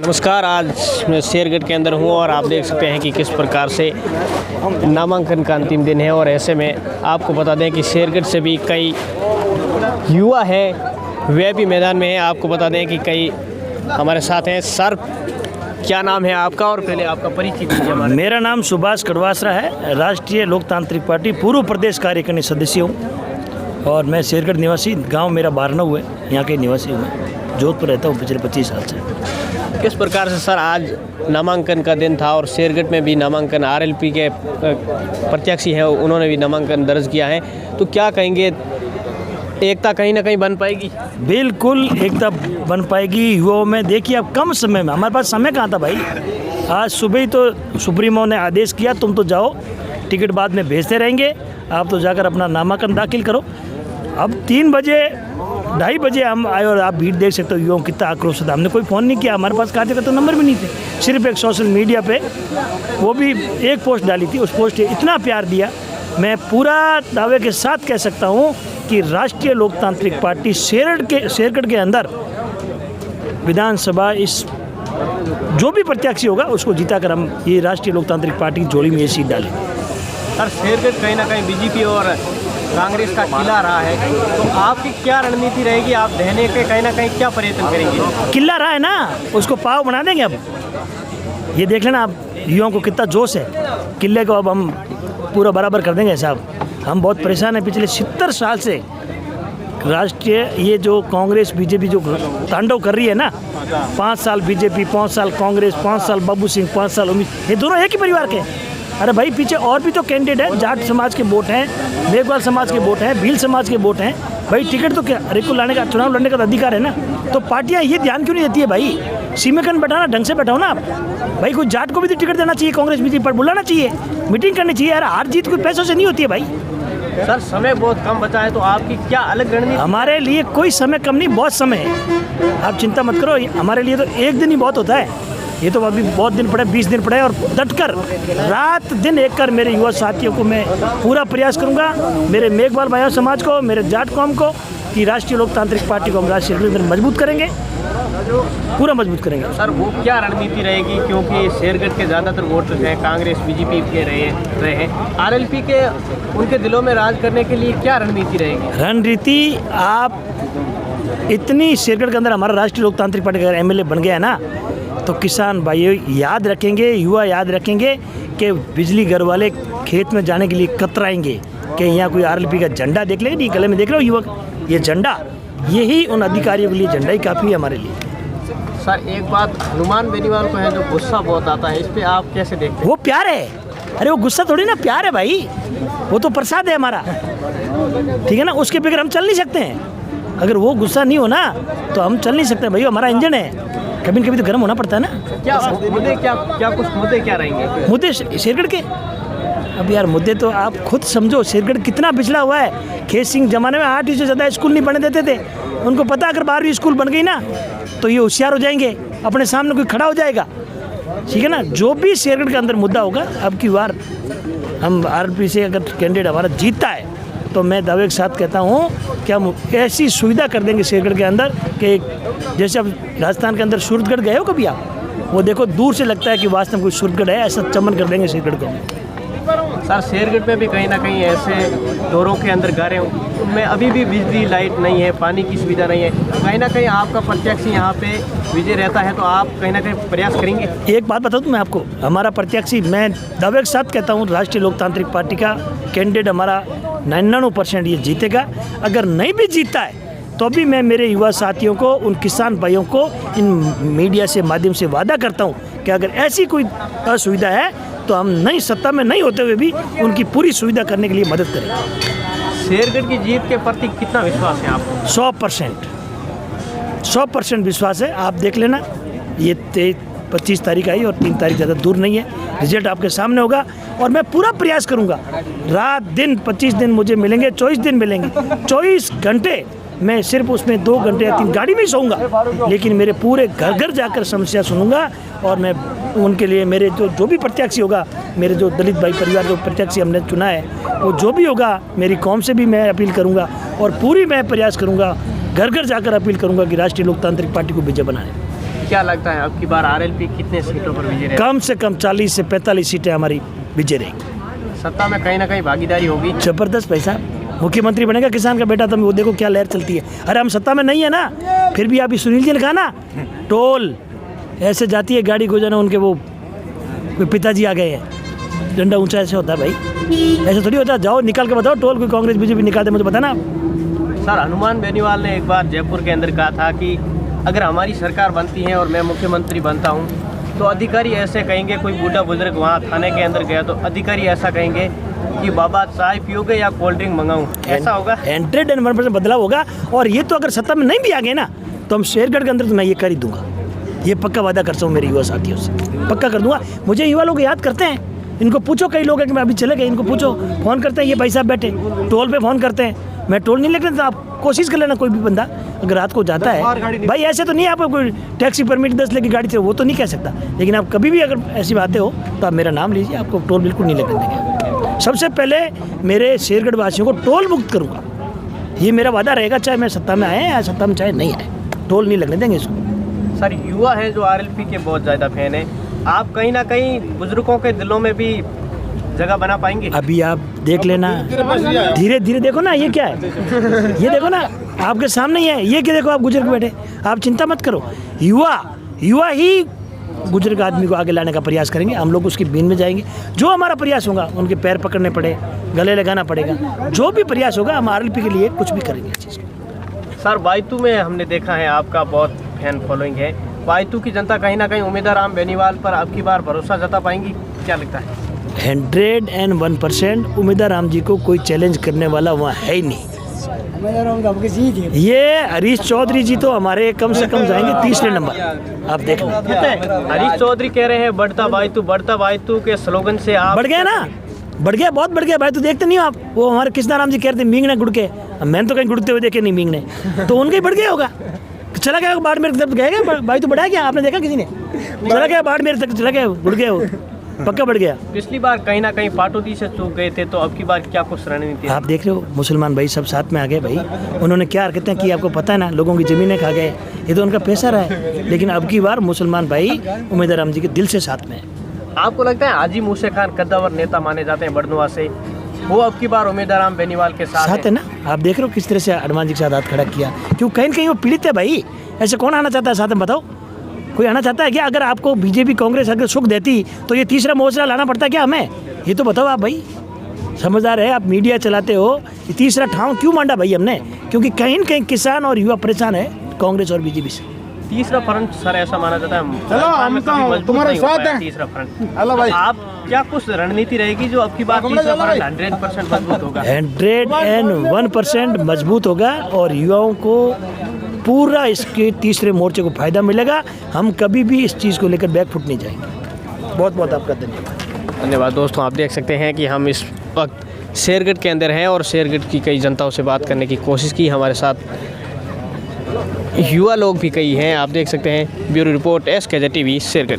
नमस्कार। आज मैं शेरगढ़ के अंदर हूँ और आप देख सकते हैं कि किस प्रकार से नामांकन का अंतिम दिन है। और ऐसे में आपको बता दें कि शेरगढ़ से भी कई युवा हैं, वे भी मैदान में हैं। आपको बता दें कि कई हमारे साथ हैं। सर, क्या नाम है आपका और पहले आपका परिचय दीजिए हमारे। मेरा नाम सुभाष कड़वासरा है, राष्ट्रीय लोकतांत्रिक पार्टी पूर्व प्रदेश कार्यकारिणी सदस्य हूँ और मैं शेरगढ़ निवासी, गांव मेरा बारनऊ है, यहाँ के निवासी हूँ। मैं जोधपुर रहता हूँ पिछले 25 साल से। किस प्रकार से सर आज नामांकन का दिन था और शेरगढ़ में भी नामांकन आरएलपी के प्रत्याशी हैं, उन्होंने भी नामांकन दर्ज किया है, तो क्या कहेंगे, एकता कहीं ना कहीं बन पाएगी? बिल्कुल एकता बन पाएगी युवाओं में। देखिए अब कम समय में, हमारे पास समय कहाँ था भाई। आज सुबह ही तो सुप्रीमो ने आदेश किया, तुम तो जाओ, टिकट बाद में भेजते रहेंगे, आप तो जाकर अपना नामांकन दाखिल करो। अब 3 बजे 2:30 बजे हम आए और आप भीड़ देख सकते हो, युवाओं कितना आक्रोश था। हमने कोई फ़ोन नहीं किया, हमारे पास खाते का तो नंबर भी नहीं थे, सिर्फ एक सोशल मीडिया पे वो भी एक पोस्ट डाली थी, उस पोस्ट ने इतना प्यार दिया। मैं पूरा दावे के साथ कह सकता हूँ कि राष्ट्रीय लोकतांत्रिक पार्टी शेरगढ़ के अंदर विधानसभा इस जो भी प्रत्याशी होगा उसको जिताकर हम ये राष्ट्रीय लोकतांत्रिक पार्टी की झोली में ये सीट डालेंगे। सर, शेरगढ़ कहीं ना कहीं बीजेपी और कांग्रेस का किला रहा है, तो आपकी क्या रणनीति रहेगी? आप रहने के कहीं ना कहीं क्या प्रयत्न करेंगे? किला रहा है ना, उसको पाव बना देंगे। अब ये देख लेना, आप युवाओं को कितना जोश है, किले को अब हम पूरा बराबर कर देंगे साहब। हम बहुत परेशान हैं पिछले 70 साल से। राष्ट्रीय ये जो कांग्रेस बीजेपी जो तांडव कर रही है ना, 5 साल बीजेपी, 5 साल कांग्रेस, 5 साल बाबू सिंह, 5 साल उम्मीद, ये दोनों एक ही परिवार के हैं। अरे भाई पीछे और भी तो कैंडिडेट हैं, जाट समाज के वोट हैं, मेघवाल समाज के वोट हैं, भील समाज के वोट हैं। भाई टिकट तो क्या हर एक को लाने का, चुनाव लड़ने का अधिकार है ना। तो पार्टियां ये ध्यान क्यों नहीं देती है भाई? सीमेकन बैठाना, ढंग से बैठाओ ना आप। भाई कोई जाट को भी तो टिकट देना चाहिए, कांग्रेस बीजेपी पर बुलाना चाहिए, मीटिंग करनी चाहिए। यार हार जीत कोई पैसों से नहीं होती है भाई। सर, समय बहुत कम बचा है, तो आपकी क्या अलग रणनीति? हमारे लिए कोई समय कम नहीं, बहुत समय है, आप चिंता मत करो। हमारे लिए तो एक दिन ही बहुत होता है। ये तो अभी बहुत दिन पड़े, 20 दिन पड़े, और डटकर रात दिन एक कर मेरे युवा साथियों को मैं पूरा प्रयास करूंगा, मेरे मेघवाल भाइयों समाज को, मेरे जाट कौम को, कि राष्ट्रीय लोकतांत्रिक पार्टी को हम राष्ट्रीय में मजबूत करेंगे, पूरा मजबूत करेंगे। सर, वो क्या रणनीति रहेगी? क्योंकि शेरगढ़ के ज़्यादातर वोटर्स हैं कांग्रेस बीजेपी के रहे हैं, आरएलपी के उनके दिलों में राज करने के लिए क्या रणनीति रहेगी? रणनीति आप इतनी, शेरगढ़ के अंदर हमारा राष्ट्रीय लोकतांत्रिक पार्टी का एमएलए बन गया है ना, तो किसान भाई याद रखेंगे, युवा याद रखेंगे कि बिजली घर वाले खेत में जाने के लिए कतराएंगे कि यहाँ कोई आरएलपी का झंडा देख लेंगे। गले में देख रहे हो युवक, ये झंडा, यही उन अधिकारियों के लिए झंडा ही काफ़ी है हमारे लिए। सर, एक बात हनुमान बेनीवाल को है जो गुस्सा बहुत आता है, इस पर आप कैसे देखते हैं? वो प्यार है। अरे वो गुस्सा थोड़ी ना, प्यार है भाई, वो तो प्रसाद है हमारा, ठीक है ना। उसके बगैर हम चल नहीं सकते हैं। अगर वो गुस्सा नहीं हो ना तो हम चल नहीं सकते भाई, हमारा इंजन है, कभी न कभी तो गर्म होना पड़ता है ना। क्या मुद्दे, कुछ मुद्दे क्या रहेंगे? मुद्दे शेरगढ़ के, अब यार मुद्दे तो आप खुद समझो, शेरगढ़ कितना पिछड़ा हुआ है। खेत सिंह जमाने में 8वीं से ज़्यादा स्कूल नहीं बनने देते थे। उनको पता अगर 12वीं स्कूल बन गई ना तो ये होशियार हो जाएंगे, अपने सामने कोई खड़ा हो जाएगा, ठीक है ना। जो भी शेरगढ़ के अंदर मुद्दा होगा, अब की बार हम आरएलपी से अगर कैंडिडेट हमारा जीतता है तो मैं दावे के साथ कहता हूँ कि हम ऐसी सुविधा कर देंगे शेरगढ़ के अंदर कि जैसे अब राजस्थान के अंदर सूरतगढ़ गए हो कभी आप, वो देखो दूर से लगता है कि वास्तव में कोई सूरतगढ़ है, ऐसा चमन कर देंगे शेरगढ़ को। सर, शेरगढ़ में भी कहीं ना कहीं ऐसे दौरों के अंदर गारे में अभी भी बिजली लाइट नहीं है, पानी की सुविधा नहीं है, कहीं ना कहीं आपका प्रत्याशी यहाँ पे विजय रहता है, तो आप कहीं ना कहीं प्रयास करेंगे? एक बात बता दूँ मैं आपको, हमारा प्रत्याशी, मैं दावे के साथ कहता हूँ, राष्ट्रीय लोकतांत्रिक पार्टी का कैंडिडेट हमारा 99% ये जीतेगा। अगर नहीं भी जीतता है तो भी मैं मेरे युवा साथियों को, उन किसान भाइयों को इन मीडिया से माध्यम से वादा करता हूँ कि अगर ऐसी कोई असुविधा है तो हम नई सत्ता में नहीं होते हुए भी उनकी पूरी सुविधा करने के लिए मदद करेंगे। शेरगढ़ की जीत के प्रति कितना विश्वास है आपको? 100% विश्वास है। आप देख लेना, ये 25 तारीख आई और 3 तारीख ज़्यादा दूर नहीं है, रिजल्ट आपके सामने होगा। और मैं पूरा प्रयास करूंगा, रात दिन 25 दिन मुझे मिलेंगे, 24 दिन मिलेंगे, 24 घंटे मैं सिर्फ उसमें 2 घंटे या 3 गाड़ी में ही सोऊंगा, लेकिन मेरे पूरे घर घर जाकर समस्या सुनूंगा। और मैं उनके लिए, मेरे जो भी प्रत्याशी होगा, मेरे जो दलित भाई परिवार जो प्रत्याशी हमने चुना है, वो जो भी होगा, मेरी कौम से भी मैं अपील करूंगा और पूरी मैं प्रयास करूंगा, घर घर जाकर अपील करूंगा कि राष्ट्रीय लोकतांत्रिक पार्टी को विजय बनाए। क्या लगता है अब की बार आरएलपी कितने सीटों पर विजय रहेगा? कम से कम 40 से 45 सीटें हमारी विजय रहेगी। सत्ता में कहीं ना कहीं भागीदारी होगी। जबरदस्त पैसा, मुख्यमंत्री बनेगा किसान का बेटा, तो वो देखो क्या लहर चलती है। अरे हम सत्ता में नहीं है ना, फिर भी अभी सुनील जी ने कहा ना, टोल ऐसे जाती है गाड़ी को, जाना उनके वो कोई पिताजी आ गए हैं, डंडा ऊंचा ऐसे होता है भाई, ऐसे थोड़ी होता है। जाओ निकाल के बताओ टोल, कोई कांग्रेस बीजेपी निकाल दे, मुझे बताना। सर हनुमान बेनीवाल ने एक बार जयपुर के अंदर कहा था कि अगर हमारी सरकार बनती है और मैं मुख्यमंत्री बनता हूं तो अधिकारी ऐसे कहेंगे, कोई बूढ़ा बुजुर्ग वहां थाने के अंदर गया तो अधिकारी ऐसा कहेंगे कि बाबा चाय पियोगे या कोल्ड ड्रिंक मंगाऊं, ऐसा होगा। 101% बदलाव होगा। और ये तो अगर सत्ता में नहीं भी आ गए ना, तो हम शेरगढ़ के अंदर तो मैं ये कर ही दूंगा, ये पक्का वादा करता हूँ मेरे युवा साथियों से, पक्का कर दूंगा। मुझे युवा लोग याद करते हैं, इनको पूछो, कई लोग हैं कि मैं अभी चले गए, इनको पूछो, फ़ोन करते हैं, ये भाई साहब बैठे टोल पे फ़ोन करते हैं। मैं टोल नहीं लेकर, तो आप कोशिश कर लेना, कोई भी बंदा अगर रात को जाता है, भाई ऐसे तो नहीं आप कोई टैक्सी परमिट 10 लेके गाड़ी से, वो तो नहीं कह सकता, लेकिन आप कभी भी अगर ऐसी बातें हो तो आप मेरा नाम लीजिए, आपको टोल बिल्कुल नहीं लगने देंगे। सबसे पहले मेरे शेरगढ़ वासियों को टोल मुक्त करूँगा, ये मेरा वादा रहेगा, चाहे मैं सत्ता में आए या सत्ता में चाहे नहीं आए, टोल नहीं लगने देंगे इसको। सर युवा है जो आरएलपी के बहुत ज़्यादा फैन है, आप कहीं ना कहीं बुजुर्गों के दिलों में भी जगह बना पाएंगे? अभी आप देख लेना, धीरे धीरे देखो ना, ये क्या है, ये देखो ना आपके सामने ही है, ये क्या देखो, आप गुजर के बैठे, आप चिंता मत करो। युवा ही बुजुर्ग आदमी को आगे लाने का प्रयास करेंगे, हम लोग उसकी बीन में जाएंगे। जो हमारा प्रयास होगा, उनके पैर पकड़ने पड़े, गले लगाना पड़ेगा, जो भी प्रयास होगा हम आरएलपी के लिए कुछ भी करेंगे चीज़। सर बायतू में हमने देखा है आपका बहुत फैन फॉलोइंग है, बायतू की जनता कहीं ना कहीं उम्मीदवार राम बेनीवाल पर अब की बार भरोसा जता पाएंगी, क्या लगता है? 101% उम्मीदवार राम जी को कोई चैलेंज करने वाला वहाँ है ही नहीं। ये हरीश चौधरी जी तो हमारे कम से कम जाएंगे 30 नंबर, आप देखना। हरीश चौधरी कह रहे हैं बढ़ता बायतू के स्लोगन से आप बढ़ गया ना, बढ़ गया, बहुत बढ़ गया भाई, तो देखते नहीं हो आप, वो हमारे कृष्णाराम जी कह रहे थे मींगने गुड़ के, मैंने तो कहीं गुड़ते हुए देखे नहीं मींगने, तो उनका ही बढ़ गया होगा। चला गया बाड़मेर की तरफ गया, भाई तो बढ़ा गया, आपने देखा किसी ने? चला गया बाड़मेर तक, चला गया, बढ़ गया, पक्का बढ़ गया। पिछली बार कहीं ना कहीं पाटोदी से चूक गए थे, तो अब की बार क्या कुछ रणनीति? आप देख रहे हो मुसलमान भाई सब साथ में आ गए भाई, उन्होंने क्या हरकतें की आपको पता है ना, लोगों की ज़मीनें खा गए, ये तो उनका पैसा रहा है, लेकिन अब की बार मुसलमान भाई उम्मीदवार राम जी के दिल से साथ में है। आपको लगता है हाजी मूसा खान कद्दावर नेता माने जाते हैं बड़नुआ से, वो अब की बार उम्मीदवार राम बेनीवाल के साथ है ना? आप देख रहे हो किस तरह से हनुमान जी के साथ हाथ खड़ा किया, क्यों कहीं न कहीं वो पीड़ित है भाई, ऐसे कौन आना चाहता है साथ में, बताओ कोई आना चाहता है क्या? अगर आपको बीजेपी कांग्रेस अगर सुख देती तो ये तीसरा मोर्चा लाना पड़ता क्या हमें? ये तो बताओ आप भाई, समझदार है आप, मीडिया चलाते हो, ये तीसरा ठाव क्यों मांडा भाई हमने? क्योंकि कहीं न कहीं किसान और युवा परेशान है कांग्रेस और बीजेपी से। तीसरा फ्रंट सर ऐसा माना जाता है, चलो हम तुम्हारे साथ हैं। तीसरा फ्रंट, हेलो भाई, आप क्या कुछ रणनीति रहेगी जो अब की बार तीसरा फ्रंट 100% मजबूत होगा? 101% मजबूत होगा और युवाओं को पूरा इसके तीसरे मोर्चे को फायदा मिलेगा। हम कभी भी इस चीज़ को लेकर बैकफुट नहीं जाएंगे। बहुत बहुत आपका धन्यवाद। धन्यवाद दोस्तों, आप देख सकते हैं कि हम इस वक्त शेरगढ़ के अंदर हैं और शेरगढ़ की कई जनताओं से बात करने की कोशिश की, हमारे साथ युवा लोग भी कई हैं, आप देख सकते हैं। Bureau report SKJ TV Shergarh.